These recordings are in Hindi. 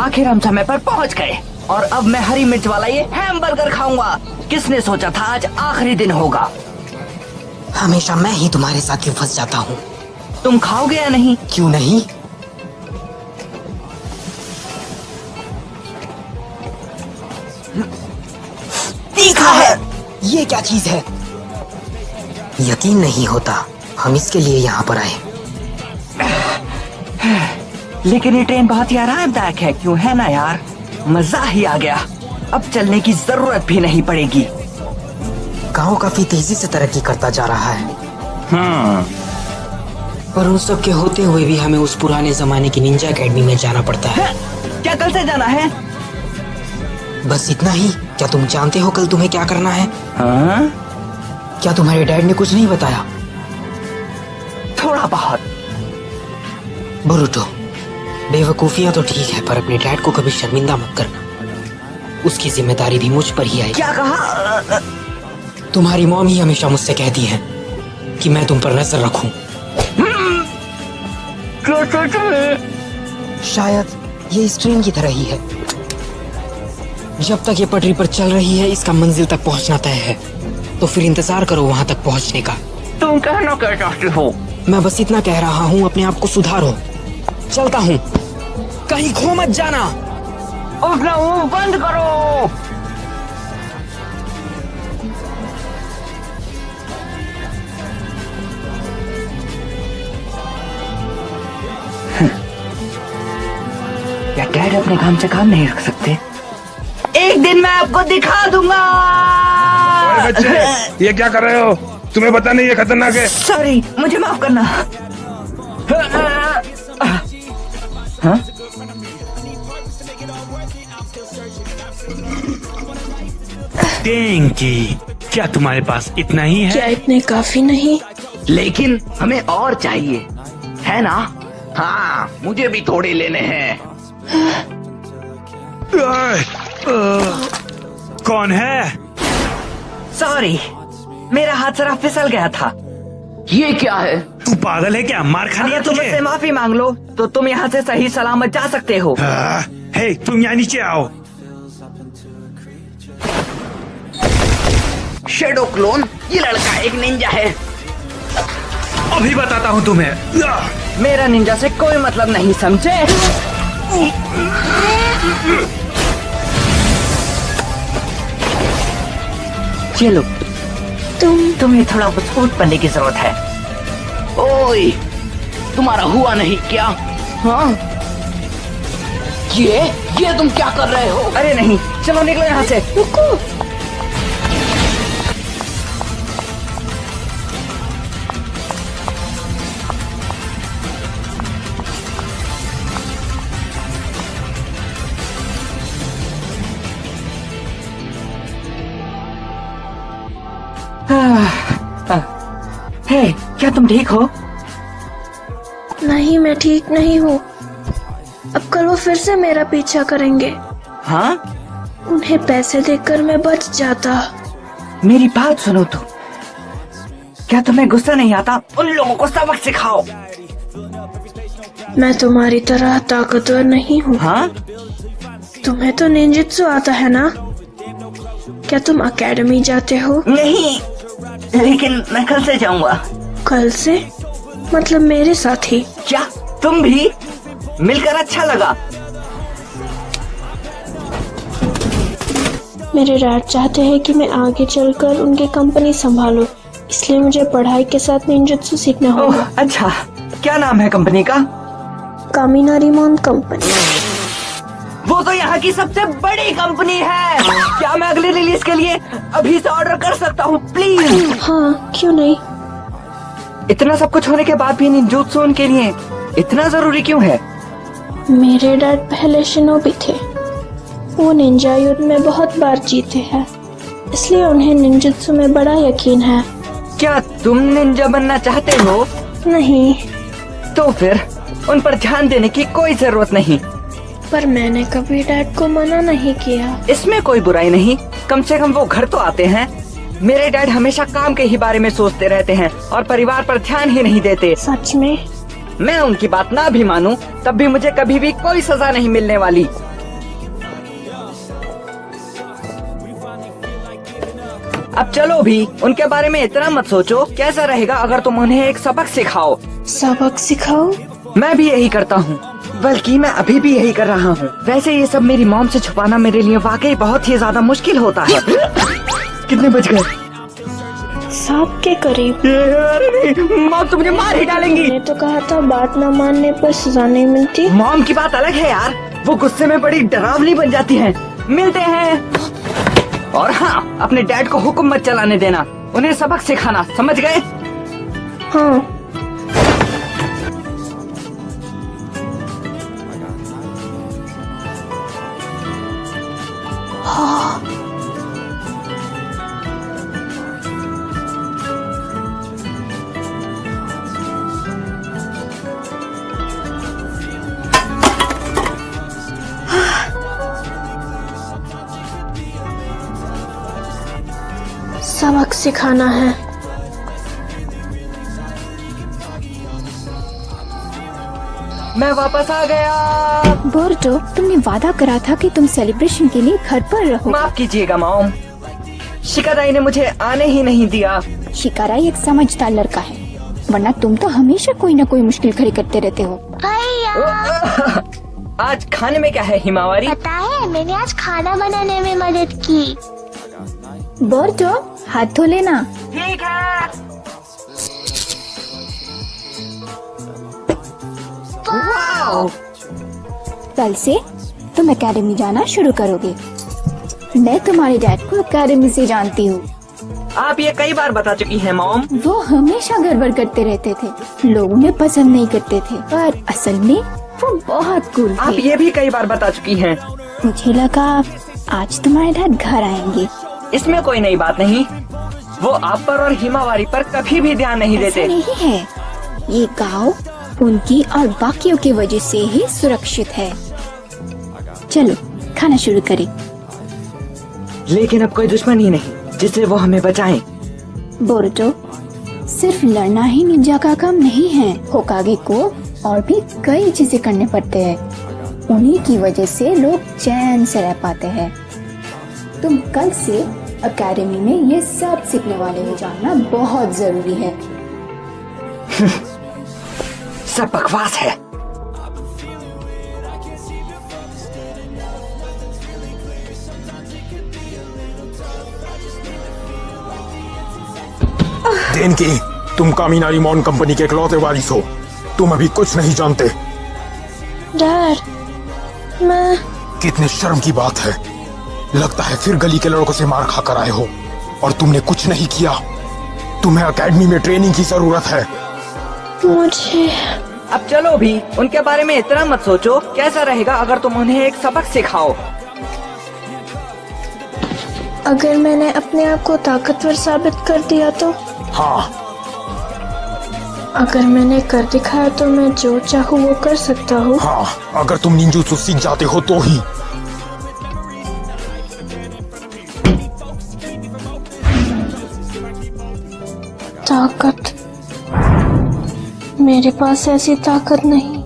आखिर हम समय पर पहुंच गए और अब मैं हरी मिर्च वाला ये हैमबर्गर खाऊंगा। किसने सोचा था आज आखिरी दिन होगा। हमेशा मैं ही तुम्हारे साथ क्यों फंस जाता हूँ। तुम खाओगे या नहीं? क्यों नहीं? तीखा है। ये क्या चीज है? यकीन नहीं होता हम इसके लिए यहाँ पर आए। लेकिन ये ट्रेन बहुत ही आरामदायक है, क्यों है ना यार? मजा ही आ गया। अब चलने की जरूरत भी नहीं पड़ेगी। गांव काफी तेजी से तरक्की करता जा रहा है। पर उन सब के होते हुए भी हमें उस पुराने जमाने की निंजा एकेडमी में जाना पड़ता है। क्या कल से जाना है? बस इतना ही? क्या तुम जानते हो कल तुम्हें क्या करना है? हाँ? क्या तुम्हारे डैड ने कुछ नहीं बताया? थोड़ा बहुत। बोरुतो, बेवकूफियां तो ठीक है, पर अपने डैड को कभी शर्मिंदा मत करना। उसकी जिम्मेदारी भी मुझ पर ही आएगी। क्या कहा? तुम्हारी मॉम ही हमेशा मुझसे कहती है कि मैं तुम पर नजर रखूं। शायद ये इस ट्रेन की तरह ही है। जब तक ये पटरी पर चल रही है इसका मंजिल तक पहुंचना तय है, तो फिर इंतजार करो वहां तक पहुंचने का। तुम कहना क्या चाहते हो? मैं बस इतना कह रहा हूँ, अपने आप को सुधारो। चलता हूँ, कहीं खो मत जाना। अपना मुंह बंद करो। क्या डैड अपने काम से काम नहीं रख सकते? एक दिन मैं आपको दिखा दूंगा। ओए बच्चे, ये क्या कर रहे हो? तुम्हें पता नहीं ये खतरनाक है? सॉरी, मुझे माफ करना। हाँ? टेंकी, क्या तुम्हारे पास इतना ही है? क्या इतने काफी नहीं? लेकिन हमें और चाहिए, है ना? हाँ, मुझे भी थोड़े लेने हैं। कौन है? सॉरी, मेरा हाथ जरा फिसल गया था। ये क्या है? तू पागल है क्या? मार खानी है अगर तुम तुझे? मुझसे माफी मांग लो तो तुम यहाँ से सही सलामत जा सकते हो। हे, तुम यहाँ नीचे आओ। शेडो क्लोन, ये लड़का एक निंजा है। अभी बताता हूँ तुम्हें। मेरा निंजा से कोई मतलब नहीं, समझे? चलो, तुम्हें थोड़ा मजबूत बनने की जरूरत है। ओए, तुम्हारा हुआ नहीं क्या? हाँ? ये तुम क्या कर रहे हो? अरे नहीं, चलो निकलो यहाँ से। रुको। हे, क्या तुम ठीक हो? नहीं, मैं ठीक नहीं हूँ। अब कल वो फिर से मेरा पीछा करेंगे। हाँ? उन्हें पैसे देकर मैं बच जाता। मेरी बात सुनो तो। क्या तुम्हें गुस्सा नहीं आता? उन लोगों को सबक सिखाओ। मैं तुम्हारी तरह ताकतवर नहीं हूँ। हाँ? तुम्हें तो निंजित्सु आता है ना? क्या तुम एकेडमी जाते हो? नहीं, लेकिन मैं कल से जाऊंगा। कल से? मतलब मेरे साथ ही? क्या तुम भी? मिलकर अच्छा लगा। मेरे डैड चाहते हैं कि मैं आगे चलकर उनकी कंपनी संभालूं, इसलिए मुझे पढ़ाई के साथ निंजुत्सु सीखना ओह, होगा। अच्छा, क्या नाम है कंपनी का? कामिनारीमोन कंपनी। वो तो यहाँ की सबसे बड़ी कंपनी है। क्या मैं अगली रिलीज के लिए अभी से ऑर्डर कर सकता हूँ प्लीज? हाँ, क्यों नहीं। इतना सब कुछ होने के बाद भी निंजुत्सु उनके लिए इतना जरूरी क्यों है? मेरे डैड पहले शिनोबी थे। वो निंजा युद्ध में बहुत बार जीते हैं, इसलिए उन्हें निंजुत्सु में बड़ा यकीन है। क्या तुम निंजा बनना चाहते हो? नहीं। तो फिर उन पर ध्यान देने की कोई जरूरत नहीं। पर मैंने कभी डैड को मना नहीं किया। इसमें कोई बुराई नहीं, कम से कम वो घर तो आते हैं। मेरे डैड हमेशा काम के ही बारे में सोचते रहते हैं और परिवार पर ध्यान ही नहीं देते। सच में? मैं उनकी बात ना भी मानूं, तब भी मुझे कभी भी कोई सजा नहीं मिलने वाली। अब चलो भी, उनके बारे में इतना मत सोचो। कैसा रहेगा अगर तुम उन्हें एक सबक सिखाओ? सबक सिखाओ? मैं भी यही करता हूँ, बल्कि मैं अभी भी यही कर रहा हूँ। वैसे ये सब मेरी मॉम से छुपाना मेरे लिए वाकई बहुत ही ज्यादा मुश्किल होता है। कितने बज गए? 7 के करीब। अरे नहीं, मॉम तो मुझे मार ही डालेंगी। मैंने तो कहा था बात न मानने पर सजा नहीं मिलती। मॉम की बात अलग है यार, वो गुस्से में बड़ी डरावनी बन जाती हैं। मिलते हैं। और हाँ, अपने डैड को हुक्म मत चलाने देना, उन्हें सबक सिखाना, समझ गए? हाँ। सबक सिखाना है। मैं वापस आ गया। बोर्डो, तुमने वादा करा था कि तुम सेलिब्रेशन के लिए घर पर रहो। माफ कीजिएगा मॉम, शिकाराई ने मुझे आने ही नहीं दिया। शिकाराई एक समझदार लड़का है, वरना तुम तो हमेशा कोई न कोई मुश्किल खड़ी करते रहते हो। आज खाने में क्या है हिमावारी? पता है, मैंने आज खाना बनाने में मदद की। बोर्डो, हाथ धो लेना। ठीक है। वाओ! कल से तुम एकेडमी जाना शुरू करोगे। मैं तुम्हारे डैड को एकेडमी से जानती हूँ। आप ये कई बार बता चुकी हैं मॉम। वो हमेशा गड़बड़ करते रहते थे, लोग उन्हें पसंद नहीं करते थे, पर असल में वो बहुत कूल आप थे। ये भी कई बार बता चुकी हैं। मुझे लगा आज तुम्हारे डैड घर आएंगे। इसमें कोई नई बात नहीं, वो आप पर और हिमावारी पर कभी भी ध्यान नहीं ऐसा देते। नहीं है, ये गांव उनकी और बाकियों की वजह से ही सुरक्षित है। चलो खाना शुरू करें। लेकिन अब कोई दुश्मन ही नहीं जिससे वो हमें बचाएं। बोरुतो, सिर्फ लड़ना ही निंजा का काम नहीं है। होकागे को और भी कई चीजें करने पड़ते हैं, उन्हीं की वजह से लोग चैन से रह पाते हैं। तुम कल से एकेडमी में ये सब सीखने वाले हो, जानना बहुत जरूरी है। सब बकवास है। देनकी, तुम कामिनारी मॉन कंपनी के इकलौते वारिस हो, तुम अभी कुछ नहीं जानते। डैड, मैं कितने शर्म की बात है, लगता है फिर गली के लड़कों से मार खा कर आए हो और तुमने कुछ नहीं किया। तुम्हें एकेडमी में ट्रेनिंग की जरूरत है। मुझे अब चलो भी, उनके बारे में इतना मत सोचो। कैसा रहेगा अगर तुम उन्हें एक सबक सिखाओ? अगर मैंने अपने आप को ताकतवर साबित कर दिया तो? हाँ, अगर मैंने कर दिखाया तो मैं जो चाहूँ वो कर सकता हूँ। हाँ, अगर तुम निंजुत्सु सीख जाते हो तो ही। ताकत? मेरे पास ऐसी ताकत नहीं।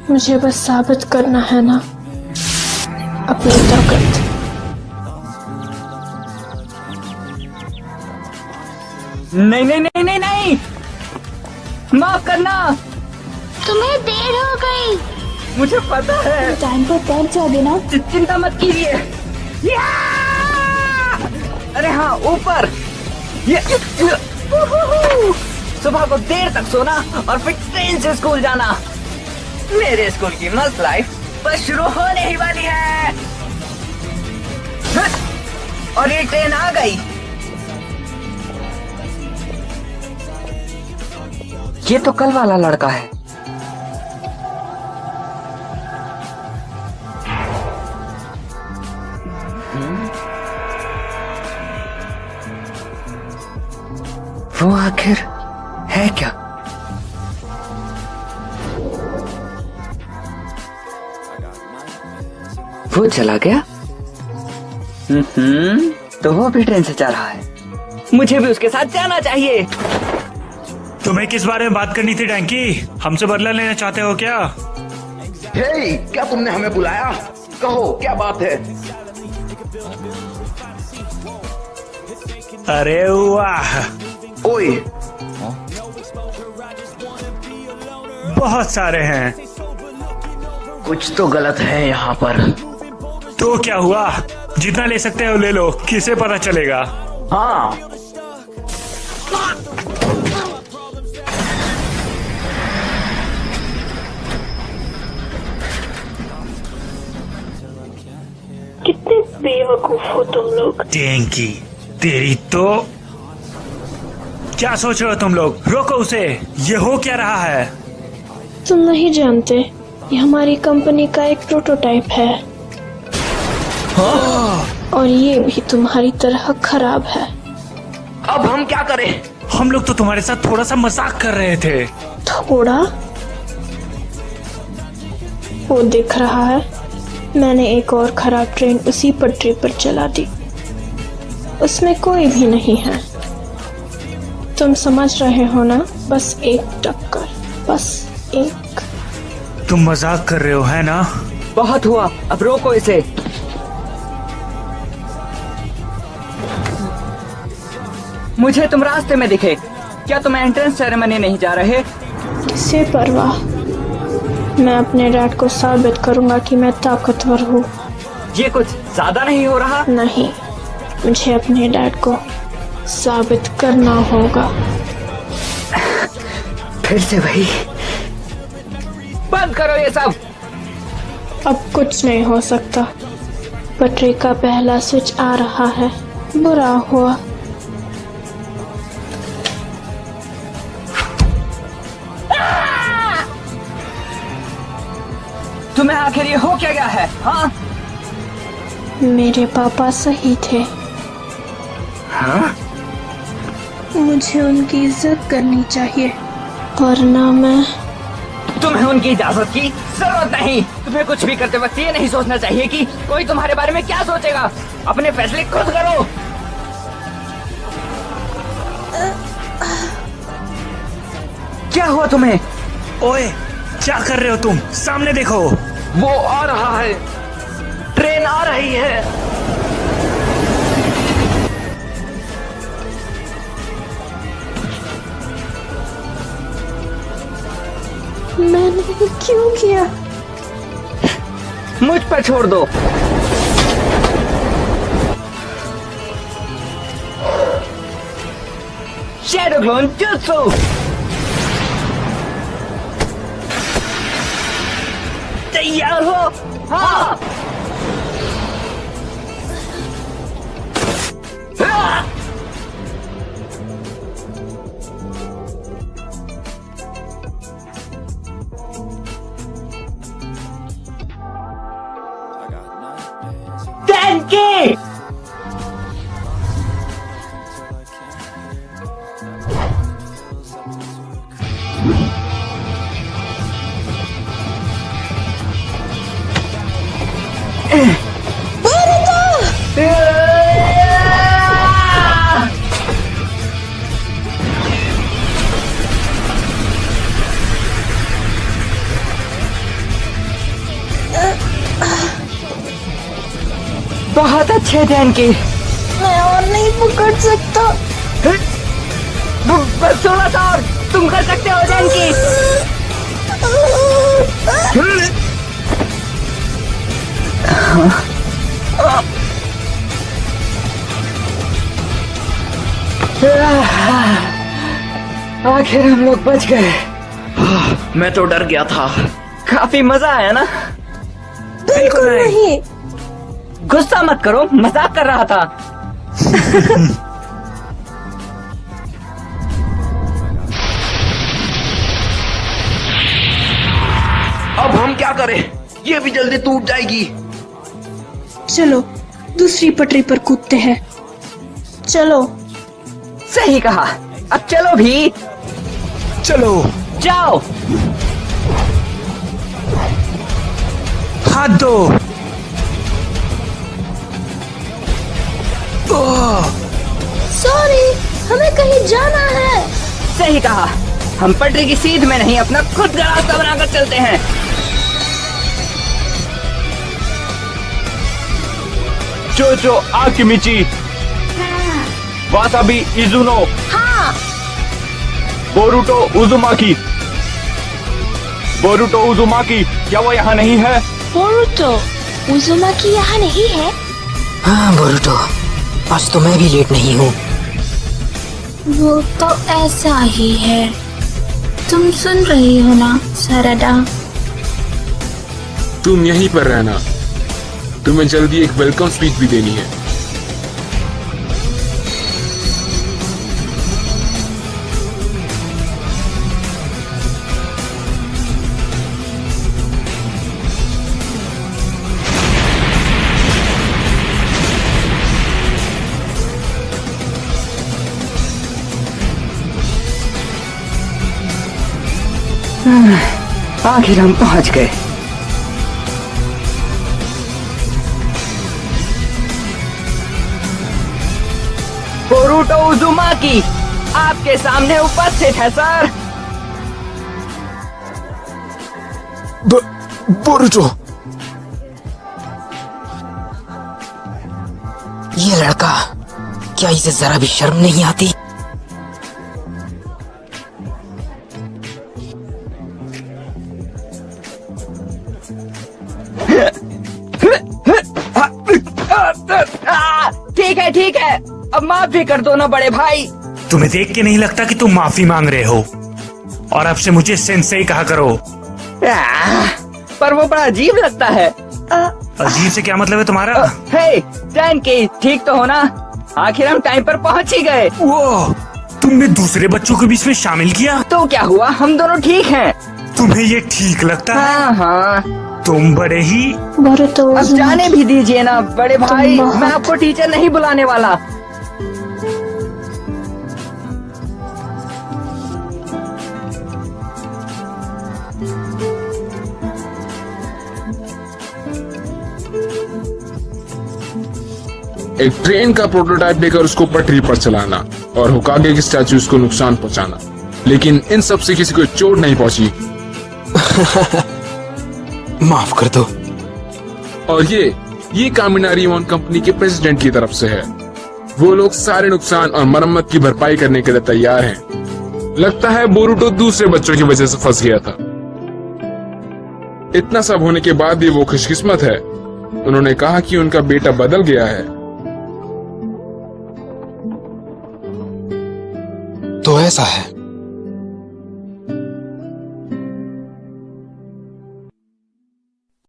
मुझे बस साबित करना है ना अपनी ताकत। नहीं नहीं नहीं नहीं नहीं, माफ करना, तुम्हें देर हो गई। मुझे पता है। टाइम पर पहुंच जाओगे ना। चिंता मत कीजिए। या! अरे हाँ, ऊपर। सुबह को देर तक सोना और फिर ट्रेन से स्कूल जाना। मेरे स्कूल की मस्त लाइफ बस शुरू होने ही वाली है। और ये ट्रेन आ गई। ये तो कल वाला लड़का है। वो आखिर है क्या? वो चला गया? तो वो भी ट्रेन से जा रहा है। मुझे भी उसके साथ जाना चाहिए। तुम्हें किस बारे में बात करनी थी डैंकी? हमसे बदला लेना चाहते हो क्या? हे, क्या तुमने हमें बुलाया? कहो क्या बात है? अरे वाह, ओए, बहुत सारे हैं। कुछ तो गलत है यहाँ पर। तो क्या हुआ? जितना ले सकते हो ले लो, किसे पता चलेगा। हाँ, कितने बेवकूफ हो तुम लोग। टेंकी तेरी तो। क्या सोच रहे हो तुम लोग? रोको उसे। ये हो क्या रहा है? तुम नहीं जानते, ये हमारी कंपनी का एक प्रोटोटाइप है। और ये भी तुम्हारी तरह खराब है। अब हम क्या करें? हम लोग तो तुम्हारे साथ थोड़ा सा मजाक कर रहे थे। थोड़ा? वो दिख रहा है, मैंने एक और खराब ट्रेन उसी पटरी पर चला दी। उसमें कोई भी नहीं है। तुम समझ रहे हो ना? बस एक टक्कर, बस एक। तुम मजाक कर रहे हो है ना? बहुत हुआ, अब रोको इसे। मुझे तुम रास्ते में दिखे। क्या तुम एंट्रेंस सेरेमनी नहीं जा रहे? किसे परवाह, मैं अपने डैड को साबित करूंगा कि मैं ताकतवर हूँ। ये कुछ ज्यादा नहीं हो रहा? नहीं, मुझे अपने डैड को साबित करना होगा। फिर से वही। बंद करो ये सब। अब कुछ नहीं हो सकता। पटरी का पहला स्विच आ रहा है। बुरा हुआ। तुम्हें आखिर ये हो क्या गया है? हाँ? मेरे पापा सही थे। हाँ? मुझे उनकी इज्जत करनी चाहिए, वरना मैं। तुम्हें उनकी इजाजत की जरूरत नहीं। तुम्हें कुछ भी करते वक्त ये नहीं सोचना चाहिए कि कोई तुम्हारे बारे में क्या सोचेगा। अपने फैसले खुद करो। क्या हुआ तुम्हें? ओए, क्या कर रहे हो तुम? सामने देखो। वो आ रहा है, ट्रेन आ रही है। मैंने क्यों किया? मुझ पर छोड़ दो। Shadow clone jutsu. तैयार हो? हाँ। Denki! बहुत अच्छे डेनकी। मैं और नहीं पकड़ सकता। बस थोड़ा सा और, तुम कर सकते हो डेनकी। आखिर हम लोग बच गए। मैं तो डर गया था। काफी मजा आया ना? बिल्कुल नहीं। गुस्सा मत करो, मजाक कर रहा था। अब हम क्या करें? ये भी जल्दी टूट जाएगी। चलो दूसरी पटरी पर कूदते हैं। चलो। सही कहा, अब चलो भी। चलो जाओ। हाथ दो। सॉरी, हमें कहीं जाना है। सही कहा, हम पटरी की सीध में नहीं अपना खुद का रास्ता बनाकर चलते हैं। चोचो आकिमिची, वासाबी इजुनो, हाँ। बोरुटो उजुमाकी। बोरुटो उजुमाकी, क्या वो यहाँ नहीं है? बोरुतो उजुमाकी यहाँ नहीं है। हाँ बोरुटो, आज तो मैं भी लेट नहीं हूँ। वो तो ऐसा ही है। तुम सुन रही हो ना साराडा? तुम यहीं पर रहना, तुम्हें जल्दी एक वेलकम स्पीच भी देनी है। आखिर हम पहुंच गए। बोरुटो उजुमाकी आपके सामने उपस्थित है सर। बोरुटो, ये लड़का, क्या इसे जरा भी शर्म नहीं आती? ठीक है, अब माफी कर दो ना बड़े भाई। तुम्हें देख के नहीं लगता कि तुम माफी मांग रहे हो? और अब से मुझे सेंसेई कहा करो। पर वो बड़ा अजीब लगता है। अजीब से क्या मतलब है तुम्हारा? हे, टैन की ठीक तो हो ना? आखिर हम टाइम पर पहुंच ही गए। वो तुमने दूसरे बच्चों के बीच में शामिल किया? तो क्या हुआ, हम दोनों ठीक हैं। तुम्हें ये ठीक लगता है? हाँ। तुम बड़े ही बोरुतो अब जाने भी दीजिए ना बड़े भाई, बहुत- मैं आपको टीचर नहीं बुलाने वाला। एक ट्रेन का प्रोटोटाइप लेकर उसको पटरी पर चलाना और होकागे की स्टैचूज को नुकसान पहुंचाना, लेकिन इन सब से किसी को चोट नहीं पहुंची। माफ कर दो। और ये कामिनारी वन कंपनी के प्रेसिडेंट की तरफ से है। वो लोग सारे नुकसान और मरम्मत की भरपाई करने के लिए तैयार हैं। लगता है बोरुटो दूसरे बच्चों की वजह से फंस गया था। इतना सब होने के बाद भी वो खुशकिस्मत है। उन्होंने कहा कि उनका बेटा बदल गया है। तो ऐसा है,